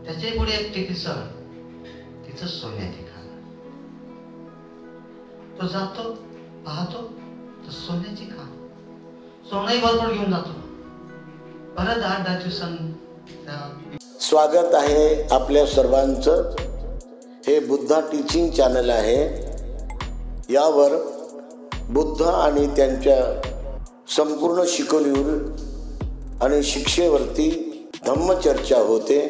त्याच्या पुढे एक टेकीसळ, तिचं सोन्याची खाण. तो जातो, पाहतो तर सोन्याची खाण, सोनंही भरपूर घेऊन जातो. परत 8-10 दिवसांनी स्वागत आहे आपल्या सर्वांचं. हे बुद्धा टीचिंग चॅनल आहे. यावर बुद्ध आणि त्यांच्या संपूर्ण शिकवणीवर आणि शिक्षेवरती धम्मचर्चा होते.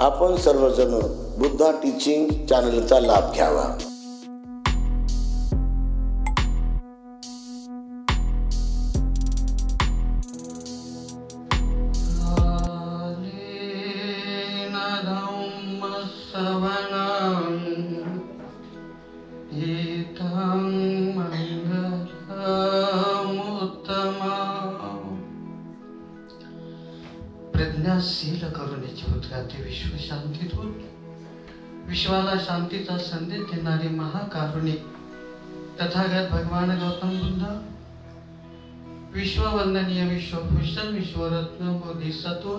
आपण सर्वजण बुद्धा टीचिंग चॅनलचा लाभ घ्यावा. प्रज्ञाशील करुणेची उद्गाते विश्व शांतीदूत, विश्वाला शांतीचा संदेश देणारे महाकारुणिक तथागत भगवान गौतम बुद्ध, विश्ववंदनीय, विश्वभूषण, विश्वरत्न बोधिसत्व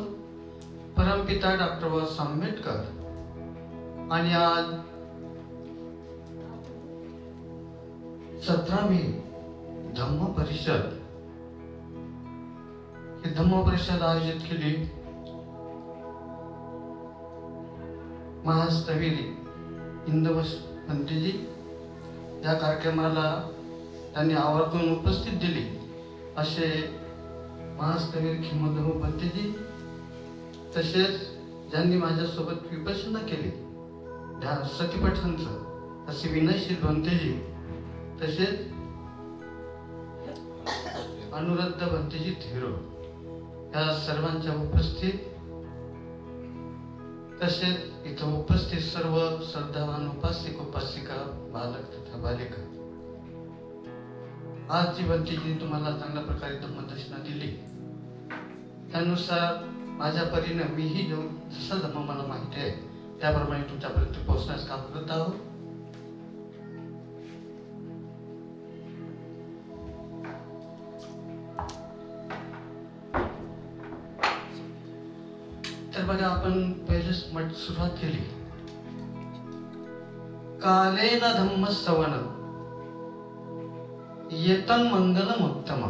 परमपिता डॉक्टर बाबासाहेब आंबेडकर आणि आज 17वी धम्म परिषद, ही धम्म परिषद आयोजित केली महास्थवीर इंदवस पंतजी. या कार्यक्रमाला त्यांनी आवर्जून उपस्थित दिली असे महास्थवीर खिमोधर्म पंतजी, तसेच ज्यांनी माझ्यासोबत विपश्यना केली त्या सतीपठांचं असे विनयशील पंतजी, तसेच अनुरुद्ध पंतजी थेरो, या सर्वांच्या उपस्थित, तसेच इथं उपस्थित सर्व श्रद्धावान उपासिक उपासिका, बालक तथा बालिका. आज जी पंतजींनी तुम्हाला चांगल्या प्रकारे धम्मदर्शना दिली, त्यानुसार माझ्या परीने मीही जसा धम्म मला माहिती आहे त्याप्रमाणे तुमच्यापर्यंत पोहोचण्यास काम करत आहोत. तर बघा, आपण पहिले सुरुवात केली. कालेन धम्म श्रवण येतं मंगलम उत्तम.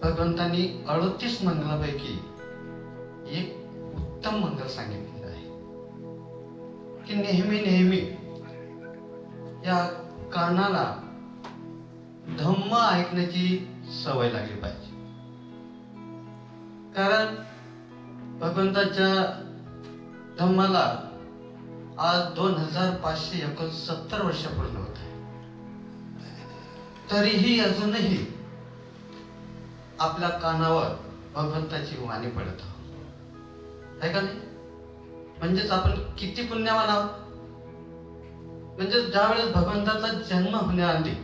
भगवंतांनी 38 मंगलापैकी एक उत्तम मंगल सांगितलेलं आहे की नेहमी नेहमी या कानाला धम्म ऐकण्याची सवय लागली पाहिजे. कारण भगवंताच्या धम्माला आज 2569 वर्ष पूर्ण होत आहे. तरीही अजूनही आपल्या कानावर भगवंताची वाणी पडत आहे का नाही? म्हणजेच आपण किती पुण्यवान आहोत. म्हणजे ज्यावेळेस भगवंताचा जन्म होण्याआधी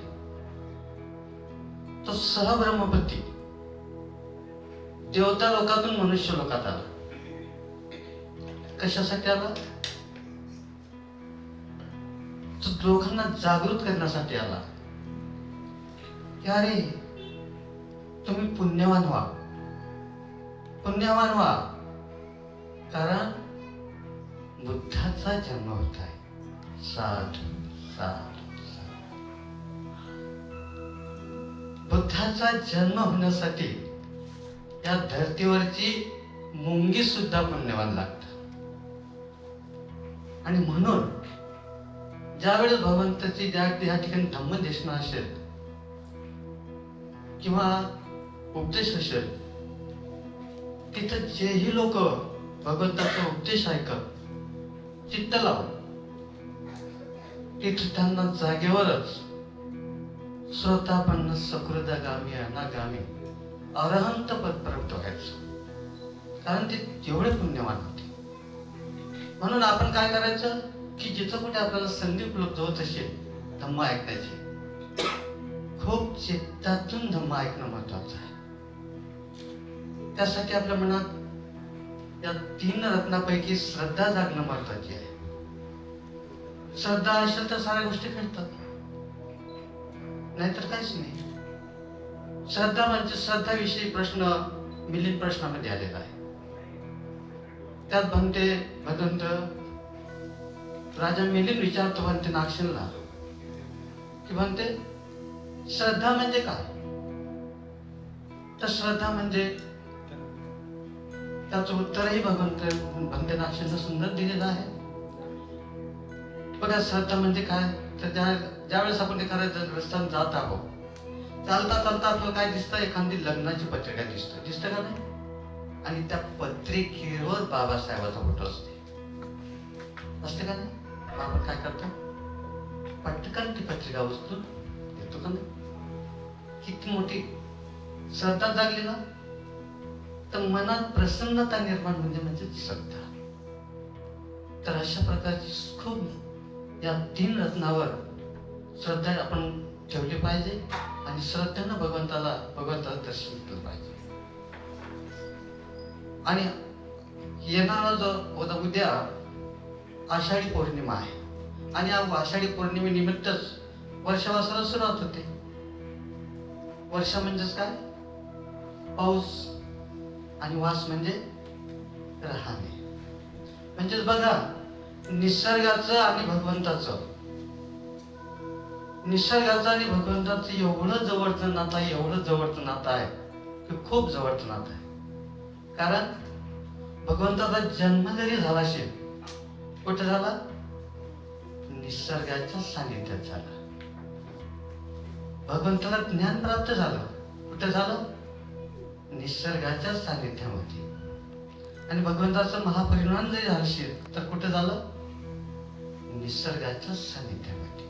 तो सहब्रह्मपती देवता लोकातून मनुष्य लोकात आला. कशासाठी आला? तो लोकांना जागृत करण्यासाठी आला की अरे तुम्ही पुण्यवान व्हा, पुण्यवान व्हा, कारण बुद्धाचा जन्म होत आहे. साधू साधू. बुद्धाचा जन्म होण्यासाठी या धर्तीवरची मुंगी सुद्धा पुण्यवान लागतात. आणि म्हणून ज्यावेळेस भगवंताची या ठिकाणी धम्मदेशना असेल किंवा उपदेश असेल, तिथं जेही लोक भगवंताचा उपदेश ऐकत चित्त लावून तिथं त्यांना जागेवरच स्वतःपन्न सकृदागामी अनागामी अरहंत पद प्राप्त व्हायचं. कारण ते जेवढे पुण्यवान होते. म्हणून आपण काय करायचं की जिथं कुठे आपल्याला संधी उपलब्ध होत असेल धम्म ऐकण्याची, खूप चित्तातून धम्म ऐकणं महत्वाचं आहे. त्यासाठी आपल्या मनात या 3 रत्नापैकी श्रद्धा जागणं महत्वाची आहे. श्रद्धा असेल तर साऱ्या गोष्टी घडतात, नाहीतर काहीच नाही. श्रद्धा म्हणजे श्रद्धाविषयी प्रश्न मिलिंद प्रश्नामध्ये आलेला आहे. त्यात म्हणते भगवंत राजा मिलिंद विचारतो म्हणते नागसेनला की म्हणते श्रद्धा म्हणजे काय? तर श्रद्धा म्हणजे त्याचं उत्तरही भगवंत म्हणते नागसेनला सुंदर दिलेलं आहे. बघा श्रद्धा म्हणजे काय? तर ज्यावेळेस आपण एखाद्या रस्त्याने जात आहोत, चालता चालता आपल्याला काय दिसतं? एखादी लग्नाची पत्रिका दिसतं का नाही? आणि त्या पत्रिकेवर बाबासाहेबाचा फोटो असते का नाही? आपण काय करतो? पटकन ती पत्रिका उचलून येतो का नाही? किती मोठी श्रद्धा जागली ना, तर मनात प्रसन्नता निर्माण म्हणजे श्रद्धा. तर अशा प्रकारची खूप या 3 रत्नावर श्रद्धा आपण ठेवली पाहिजे आणि श्रद्धेनं भगवंताला दर्शन केलं पाहिजे. आणि येणारा जो उद्या आषाढी पौर्णिमा आहे आणि या आषाढी पौर्णिमेनिमित्तच वर्षावासाला सुरुवात होते. वर्षा म्हणजेच काय? पाऊस, आणि वास म्हणजे राहणे. म्हणजेच बघा, निसर्गाचं आणि भगवंताचं एवढं जवळचं नातं आहे की खूप जवळचं नातं आहे. कारण भगवंताचा जन्म जरी झाला असेल, कुठे झाला? निसर्गाच्या सानिध्यात झाला. भगवंताला ज्ञान प्राप्त झालं, कुठे झालं? निसर्गाच्या सानिध्यामध्ये. आणि भगवंताचं महापरिनिर्वाण जरी झालं असेल तर कुठे झालं? निसर्गाच्या सानिध्यामध्ये.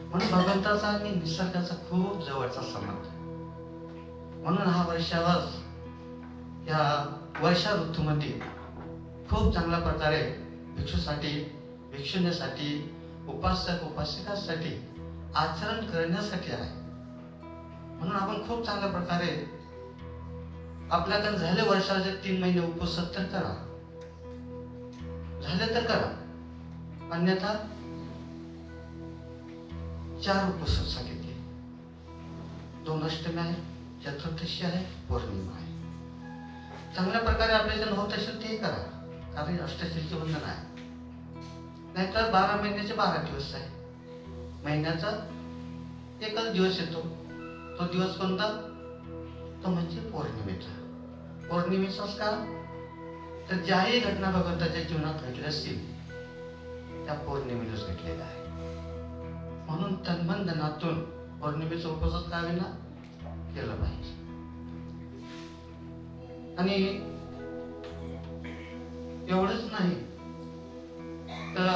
म्हणून भगवंताचा आणि निसर्गाचा खूप जवळचा संबंध. म्हणून हा वर्षावास या वर्षा ऋतूमध्ये खूप चांगल्या प्रकारे भिक्षूसाठी, भिक्षुणीसाठी, उपासक उपासिकासाठी आचरण करण्यासाठी आहे. म्हणून आपण खूप चांगल्या प्रकारे आपल्याकडे झाले वर्षाचे 3 महिने उपवास तर करा, झाले तर करा. अन्यथा 4 उपवास सांगितले. 2 अष्टमी आहे, चतुर्दशी आहे, पौर्णिमा आहे. चांगल्या प्रकारे आपल्याला होत असेल ते करा, कारण अष्टशीलचे बंधन आहे. नाहीतर 12 महिन्याचे 12 दिवस आहे. महिन्याचा एकच दिवस येतो. तो दिवस कोणता? तो म्हणजे पौर्णिमेचा. पौर्णिमेचाच का? तर ज्याही घटना भगवंताच्या जीवनात घडल्या असतील त्या पौर्णिमेलाच घडलेल्या आहे. म्हणून तन्मनधनातून पौर्णिमेचा उपवास का विना केलं पाहिजे. आणि एवढंच नाही तर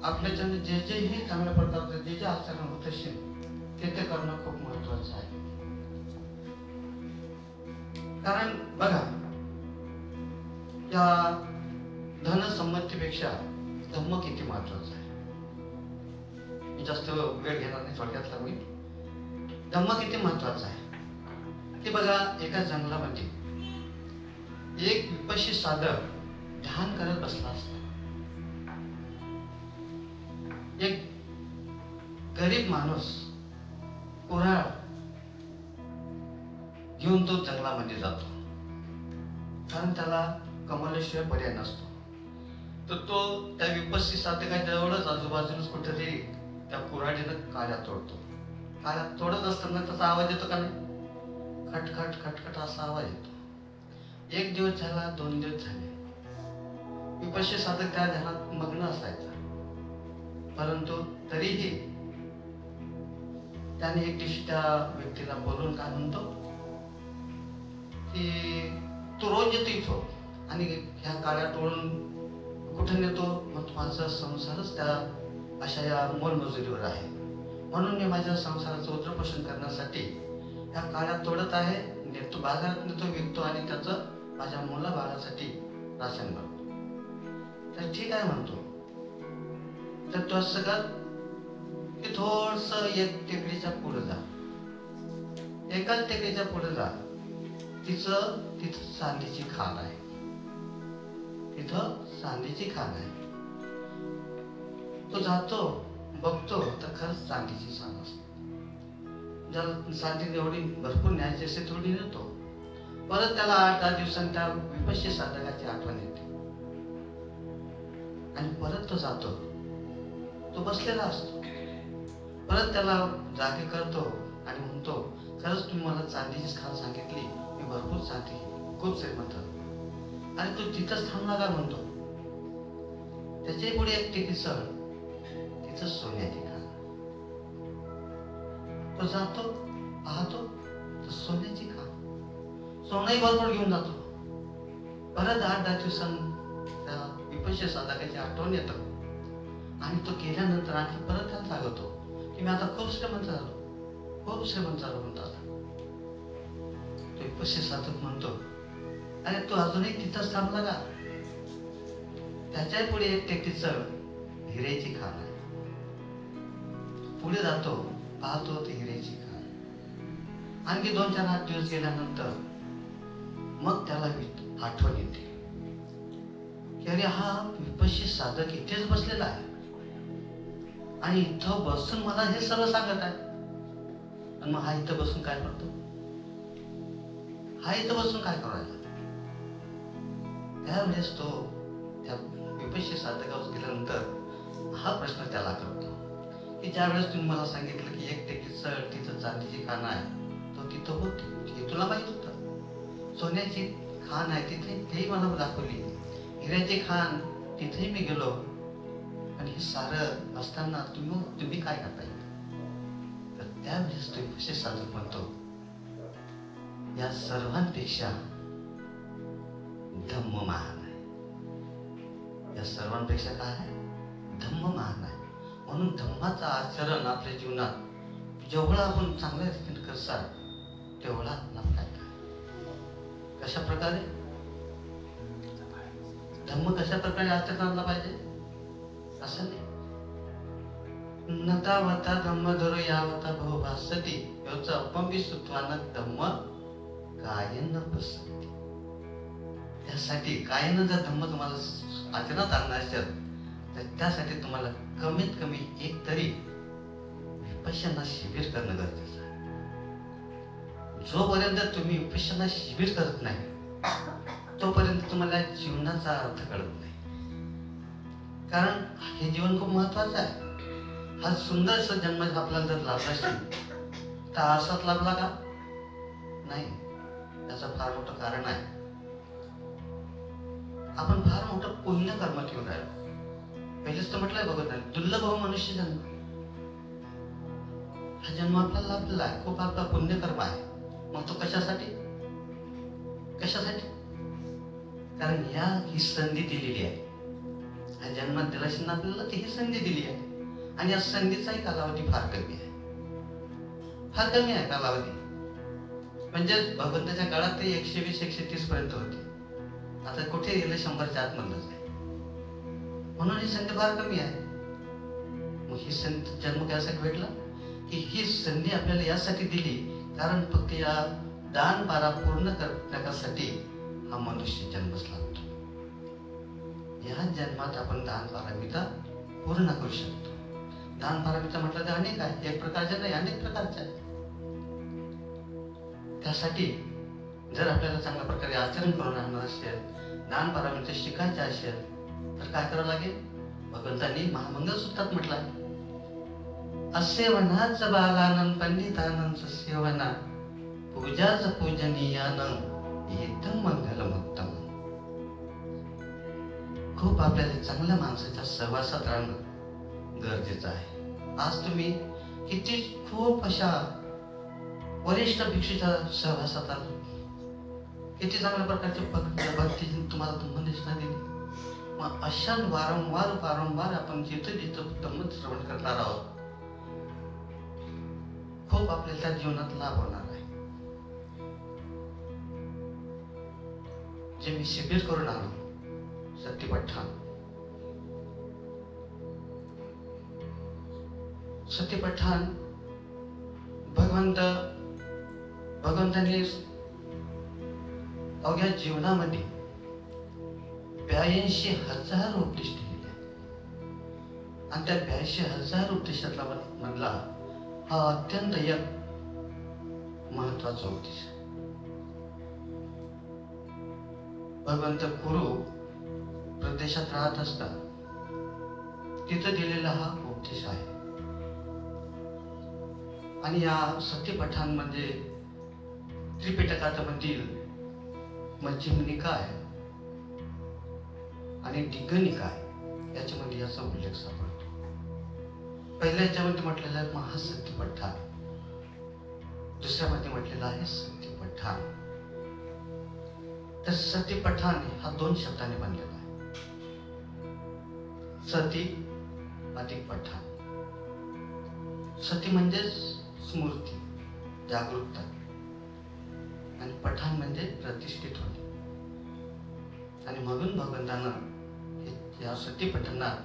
आपल्याच्याने जेही चांगल्या प्रकारचं जे आचरण होत असेल ते करणं खूप महत्वाचं आहे. कारण बघा, या धनसंपत्तीपेक्षा धम्म किती महत्वाचं आहे. मी जास्त वेळ घेणार नाही, थोडक्यात सांगेन. धम्म किती महत्वाचं आहे ते बघा. एका जंगलामध्ये एक विपश्यी साधक ध्यान करत बसला असता. एक गरीब माणूस कुऱ्हाड घेऊन तो जंगलामध्ये जातो, कारण त्याला कमवल्याशिवाय पर्याय नसतो. तर तो त्या विपश्यी साधकाच्या जवळच आजूबाजूलाच कुठेतरी त्या कुऱ्हाडीनं काड्या तोडतो. काड्या तोडत असताना त्याचा आवाज येतो का नाही? खटखट खटखट असा आवाज येतो. 1 दिवस झाला, 2 दिवस झाले. विपश्यी साधक त्या ध्यानात मग्न असायचा. परंतु तरीही त्याने एक दिवशी त्या व्यक्तीला बोलून काय म्हणतो की तू रोज येतो इथं आणि ह्या काड्या तोडून कुठे नेतो? मग माझा संसारच त्या अशा या मोलमजुरीवर आहे. म्हणून मी माझ्या संसाराचं उद्रपोषण करण्यासाठी ह्या काड्या तोडत आहे, नेतो बाजारात, नेतो, विकतो आणि त्याचं माझ्या मुला बाळासाठी राशन करतो. तर ठीक आहे म्हणतो. तर तो असं कर की थोडस एक टेकडीच्या पुढे जा, एकाच टेकडीच्या पुढे जा. तिथं चांदीची खाण आहे. तिथं चांदीची खाण आहे. तो जातो, बघतो तर खरंच चांदीची खाण असते. ज्याला चांदी एवढी भरपूर न्यायची असते थोडी नेतो. परत त्याला 8-10 दिवसांनी त्या विपश्यी साधकाची आठवण येते. आणि परत तो जातो. तो बसलेला असतो. परत त्याला जागे करतो आणि म्हणतो, खरंच तुम्ही मला चांदीचीच खाण सांगितली, मी भरपूर चांदी, खूप श्रीमंत. आणि तो तिथंच थांबला का म्हणतो. त्याच्याही पुढे एक टेकडी चढ, तिथं सोन्याची खाण. तो जातो, पाहतो तर सोन्याची खाण, सोनंही बरोबर घेऊन जातो. परत 8-10 दिवसांनी त्या विपश्य साधकाची आठवण येतं आणि तो गेल्यानंतर आणखी परत त्याला सांगतो की मी आता खूप श्रीमंत झालो, खूप श्रीमंत झालो म्हणतो. आता तो विपश्य साधक म्हणतो, अरे तू अजूनही तिथंच थांबला का? त्याच्या पुढे एक टेकडी चढ, हिऱ्याची खाण आहे. पुढे जातो, पाहतो ती हिऱ्याची खाण. आणखी 2-4-8 दिवस गेल्यानंतर मग त्याला आठवण येते की अरे हा विपश्य साधक इथेच बसलेला आहे आणि इथं बसून मला हे सगळं सांगत आहे. आणि मग हा इथं बसून काय करतो? हा इथं बसून काय करायला? त्यावेळेस तो त्या विपश्य साधकावर गेल्यानंतर हा प्रश्न त्याला करतो की ज्या वेळेस तुम्ही मला सांगितलं की एक टेकडी चढ, तिथं चांदीची खाण आहे, तो तिथं होती, हे तुला माहित होतं. सोन्याची खाण आहे तिथे, तेही मला दाखवली. हिऱ्याची खाण, तिथेही मी गेलो. पण हे सारं असताना तुम्ही काय करताय? तर त्यावेळेस तो विपश्य साधक म्हणतो, या सर्वांपेक्षा धम्म महान आहे. या सर्वांपेक्षा काय आहे? धम्म महान आहे. म्हणून धम्माचं आचरण आपल्या जीवनात जेवढं आपण चांगल्या रीतीने करसाल तेवढा आपला फायदा. कशा प्रकारे धम्म कशा प्रकारे आचरण आणला पाहिजे? असं नाही, नतावता धम्म धरो यावता बहुभासती योच अपंपी सुत्वान धम्म कायेन पसंती. त्यासाठी कायेनं जर धम्म तुम्हाला आचरणात आणणार असेल तर त्यासाठी तुम्हाला कमीत कमी एक तरी विपश्यना शिबिर करणं गरजेचं आहे. जोपर्यंत तुम्ही विपश्यना शिबिर करत नाही तोपर्यंत तुम्हाला जीवनाचा अर्थ कळत नाही. कारण हे जीवन खूप महत्वाचं आहे. हा सुंदरसा जन्म आपल्याला जर लाभला असेल तर असाच लाभला का? नाही, त्याचं फार मोठं कारण आहे. आपण फार मोठं पुण्य कर्म ठेवून राहिलो. पहिलेच तर म्हटलंय बघत नाही, दुर्लभ मनुष्य जन्म. हा जन्म आपल्याला लाभलेला आहे, खूप आपला पुण्यकर्म आहे. मग तो कशासाठी? कशासाठी? कारण ही संधी दिलेली आहे. हा जन्मात दिला असेल आपल्याला ती ही संधी दिली आहे आणि या संधीचाही कालावधी फार कमी आहे. फार कमी आहे कालावधी. म्हणजे भगवंताच्या काळात ते 120-130 पर्यंत होते. आता कुठे गेलं 100च्या आतमधलंच आहे. म्हणून ही संधी फार कमी आहे. मग ही संधी जन्म त्यासाठी भेटला की ही संधी आपल्याला यासाठी दिली कारण फक्त या दान बारा पूर्ण करण्यासाठी हा मनुष्य जन्मच लागतो. या जन्मात आपण दान पारमिता पूर्ण करू शकतो. दान पारमिता म्हटलं तर अनेक आहे, एक प्रकारचे नाही, अनेक प्रकारचे आहे. त्यासाठी जर आपल्याला चांगल्या प्रकारे आचरण करून राहणार असेल, दान पारमिता शिकायचे असेल तर काय करावं लागेल? भगवंतांनी महामंगलसूत्रात म्हटलं आहे, असेवनाच बालानंद पंडितानंद सेवना पूजाच पूजनीयानं एकदम मंगलमुत्तम. खूप आपल्याला चांगल्या माणसाच्या सहवासात राहणं गरजेचं आहे. आज तुम्ही किती खूप अशा वरिष्ठ भिक्षूच्या सहवासात आलो, किती चांगल्या प्रकारचे भक्ती तुम्हाला धम्मदेशना दिली. मग अशा वारंवार आपण जिथं धम्म श्रवण करणार आहोत खूप आपल्याला त्या जीवनात लाभ होणार आहे. जे मी शिबिर करून आलो सत्यपठाण भगवंतांनी अवघ्या जीवनामध्ये 82,000 उपदेश दिलेले आणि त्या 82,000 उपदेशातला मधला हा अत्यंत एक महत्वाचा उपदेश. भगवंत कुरु प्रदेशात राहत असतात तिथं दिलेला हा उपदेश आहे. आणि या सत्यपठांमध्ये त्रिपिटकामधील मध्यम निकाय आणि दिग्ग निकाय याच्यामध्ये याचा उल्लेख सापडतो. पहिल्या याच्यामध्ये म्हटलेला आहे महासत्यपठाण, दुसऱ्यामध्ये म्हटलेला आहे सत्यपठाण. तर सत्यपठाण हा 2 शब्दाने बनलेला आहे. सती अधिक पठाण. सती म्हणजे स्मृती, जागरूकता, आणि पठाण म्हणजे प्रतिष्ठित होणे. आणि म्हणून भगवंतानं या सत्यपठणात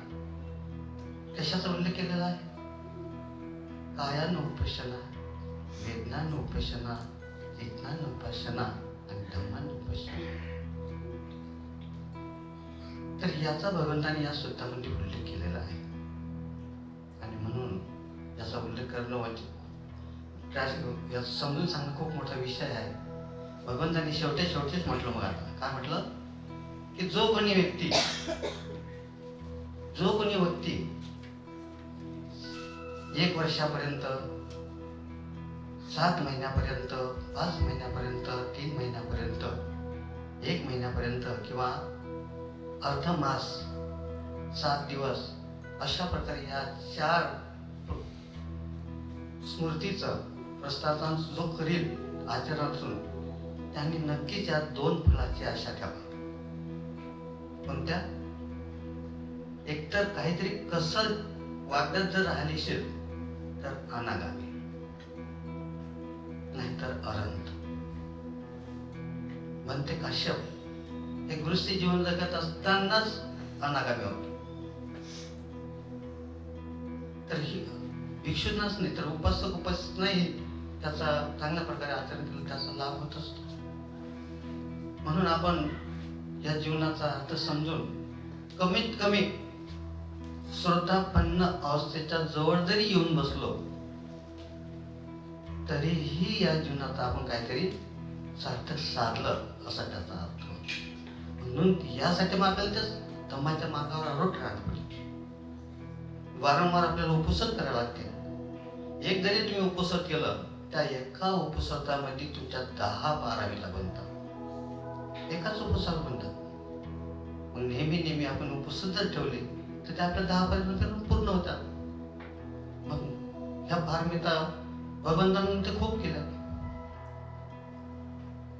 कशाचा उल्लेख केलेला आहे? कायानुपशना, वेदनानुपशना, चेतनानुपशना आणि धम्मानुपशना. तर याचा भगवंताने या सूत्रामध्ये उल्लेख केलेला आहे. आणि म्हणून याचा उल्लेख करणं या समजून सांगणं खूप मोठा विषय आहे. भगवंतांनी शेवटीच म्हटलं. मग आता काय म्हटलं की जो कोणी व्यक्ती 1 वर्षापर्यंत, 7 महिन्यापर्यंत, 5 महिन्यापर्यंत, 3 महिन्यापर्यंत, 1 महिन्यापर्यंत किंवा अर्धमास, 7 दिवस अशा प्रकारे या 4 स्मृतीचं प्रस्तावना जो करील आचरणातून, त्यांनी नक्कीच या 2 फळाची आशा ठेवा. कोणत्या? एकतर काहीतरी कसं वागत जर राहिली असेल तर अनागामी, नाहीतर अरंत. म्हणते काश्यप हे गृहस्थी जीवन जगत असतानाच अनागामी होते. तर ही भिक्षुनाच नाही तर उपासक नाही त्याचा चांगल्या प्रकारे आचरण केलं त्याचा लाभ होत असतो. म्हणून आपण या जीवनाचा अर्थ समजून कमीत कमी श्रोतापन्न अवस्थेच्या जवळ जरी येऊन बसलो तरीही या जीवनाचा आपण काहीतरी सार्थक साधलं असा त्याचा अर्थ होतो. म्हणून यासाठी आपल्याला त्या धम्माच्या मार्गावर आरोट राहत पडते. वारंवार आपल्याला उपसत करावं लागते. एक जरी तुम्ही उपसत केलं, त्या एका उपसतामध्ये तुमच्या 10 पारामिता बनतात. एकाच उपसाला बनतात. मग नेहमी आपण उपसत जर ठेवले तर ते आपल्या 10 पारामिता पूर्ण होतात. मग ह्या पारमिता भगवंतांनी ते खूप केल्या.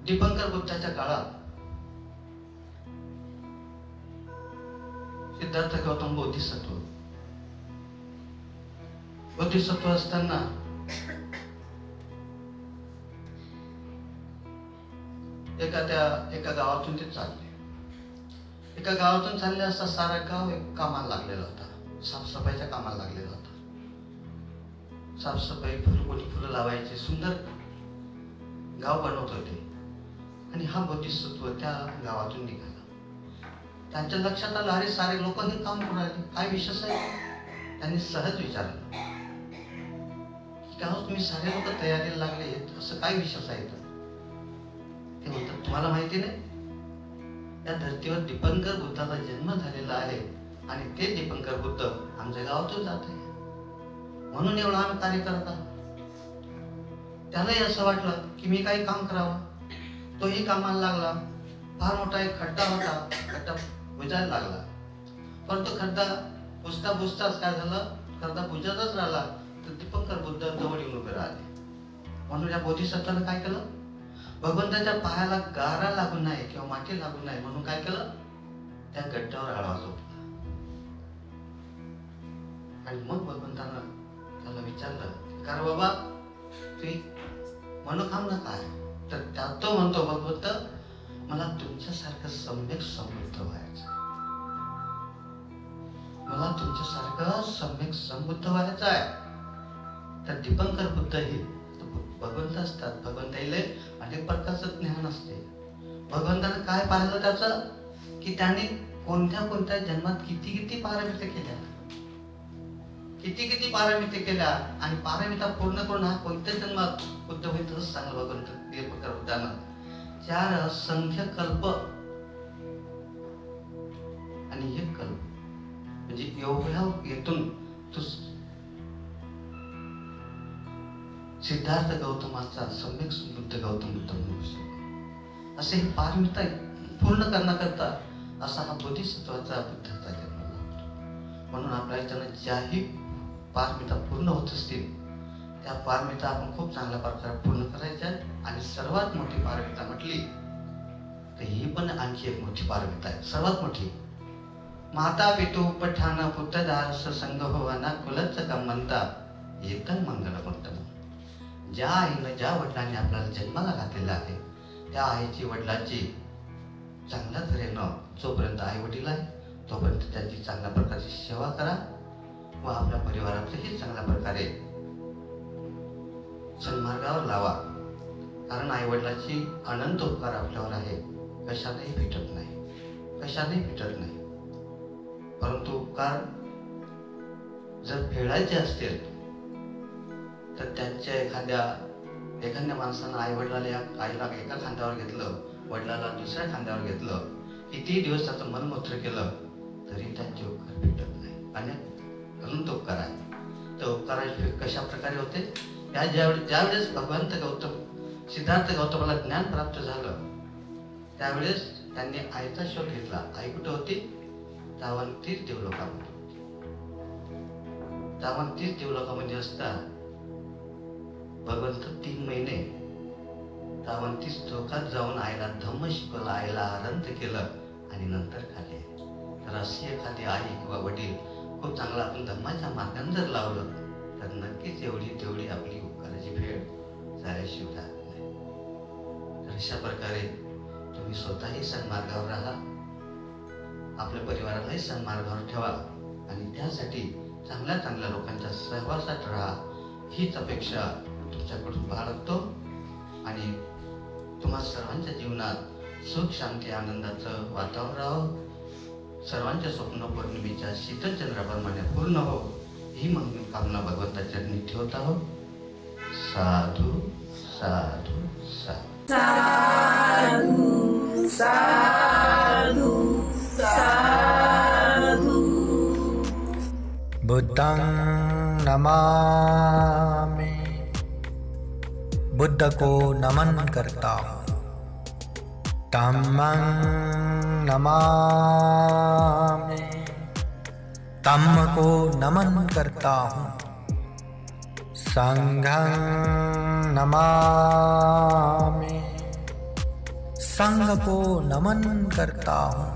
दीपंकर बुद्धाच्या काळात सिद्धार्थ गौतम बोधिसत्व असताना एका गावातून ते चालले. एका गावातून चालले असता सारा गाव एक कामाला लागलेला होता. साफसफाईच्या कामाला लागलेला होता. साफसफाई, कोणी फुलं लावायचे, सुंदर गाव बनवत होते. आणि हा बोधिसत्व त्या गावातून निघाला. त्यांच्या लक्षात आलं, अरे सारे लोक हे काम करू राहिले, काय विशेष आहे? त्यांनी सहज विचारलं की तुम्ही सारे लोक तयारीला लागले, असं काय विशेष आहे? ते म्हणतात, तुम्हाला माहिती नाही, या धर्तीवर दीपंकर बुद्धाचा जन्म झालेला आहे आणि ते दीपंकर बुद्ध आमच्या गावातून जात आहे, म्हणून एवढं आम्ही कार्य करत आहोत. त्यालाही असं वाटलं की मी काही काम करावं. तोही कामाला लागला. फार मोठा एक खड्डा होता, खड्डा बुजायला लागला. परंतु खड्डा बुजताच काय झालं, खड्डा बुजतच राहिला. तर दीपंकर बुद्ध जवळ येऊन उभे राहिले. म्हणून या बोधिसत्वानं काय केलं, भगवंताच्या पायाला गारा लागू नये किंवा माती लागू नये म्हणून काय केलं, त्या गड्ड्यावर आळा झोपला. आणि मग भगवंतानं त्याला विचारलं, कारण बाबा तुम्ही मनोकामना काय? तर तो म्हणतो, भगवंत मला तुमच्यासारखं सम्यक समृद्ध व्हायचं, मला तुमच्यासारखं सम्यक समृद्ध व्हायचं आहे. तर दीपंकर बुद्ध हे भगवंत असतात. भगवंताईले अनेक प्रकारचं ज्ञान असते. भगवंतानं काय पाहिलं त्याचं, की त्याने कोणत्या जन्मात किती पारमिता केल्या, किती पारमिता केल्या, आणि पारमिता पूर्ण करून हा कोणत्या जन्मात बुद्ध होईल तसंच सांगलं भगवंत दीपंकर बुद्धानं. 4 असंख्य कल्प आणि 1 कल्प म्हणजे एवढ्या येथून तू सिद्धार्थ गौतमाचा सम्यक बुद्ध गौतम बुद्ध म्हणू शकतो. असे हे पारमिता पूर्ण करण्याकरता असा हा बोधिसत्वाचा बुद्धाचा जन्म लागतो. म्हणून आपल्या इथं ज्याही पारमिता पूर्ण होत असतील त्या पारमिता आपण खूप चांगल्या प्रकारे पूर्ण करायच्या. आणि सर्वात मोठी पारमिता म्हटली तर ही पण आणखी एक मोठी पारमिता आहे, सर्वात मोठी. माता पितू पठाण पुत्रदास संग होवाना कुलच कम म्हणता एकल मंगल उत्तम. ज्या आईनं ज्या वडिलांनी आपल्याला जन्माला घातलेला आहे त्या आईची वडिलांची चांगल्या तऱ्हेनं जोपर्यंत आई वडील आहे तोपर्यंत त्यांची चांगल्या प्रकारची सेवा करा व आपल्या परिवारातही चांगल्या प्रकारे सन्मार्गावर लावा. कारण आई वडिलांची अनंत उपकार आपल्यावर आहे, कशालाही फिटत नाही, कशालाही फिटत नाही. परंतु उपकार जर फेडायचे असतील तर त्यांच्या एखाद्या माणसानं आई वडिलाला आईला एका खांद्यावर घेतलं, वडिलाला दुसऱ्या खांद्यावर घेतलं, किती दिवस त्याचं मनमूत्र केलं तरी त्यांचे उपकार भेटत नाही. आणि अनंत उपकार आहे. तर उपकाराची कशा प्रकारे होते? ज्यावेळेस भगवंत गौतम सिद्धार्थ गौतमाला ज्ञान प्राप्त झालं त्यावेळेस त्यांनी आईचा शोध घेतला. आई कुठे होती? तावंतीच देवलोकामध्ये. तावंतीच देवलोकामध्ये असता भगवंत 3 महिने तावंतीच चौकात जाऊन आईला धम्म शिकवलं, आईला आनंद केलं आणि नंतर खाली. तर अशी एखादी आई किंवा वडील खूप चांगला आपण धम्माच्या मार्गाने जर लावलं तर नक्कीच एवढी तेवढी आपली उपकाराची फेड झाल्याशिवाय राहत नाही. तर अशा प्रकारे तुम्ही स्वतःही सन्मार्गावर राहा, आपल्या परिवारालाही सन्मार्गावर ठेवा आणि त्यासाठी चांगल्या चांगल्या लोकांच्या सहवासात राहा हीच अपेक्षा तुमच्याकडून बाळगतो. आणि तुम्हा सर्वांच्या जीवनात सुख शांती आनंदाचं वातावरण राहो, सर्वांच्या स्वप्न पौर्णिमेच्या शीतल चंद्राप्रमाणे पूर्ण हो ही मंगल कामना भगवंताच्या चरणी ठेवत आहो. साधू साधू साधू साधू साधू. बुद्धं नमामि, बुद्ध को नमन करता हूँ. धम्मं नमामि, धम्म को नमन करता हूँ. संघं नमामि, संघ को नमन करता हूँ.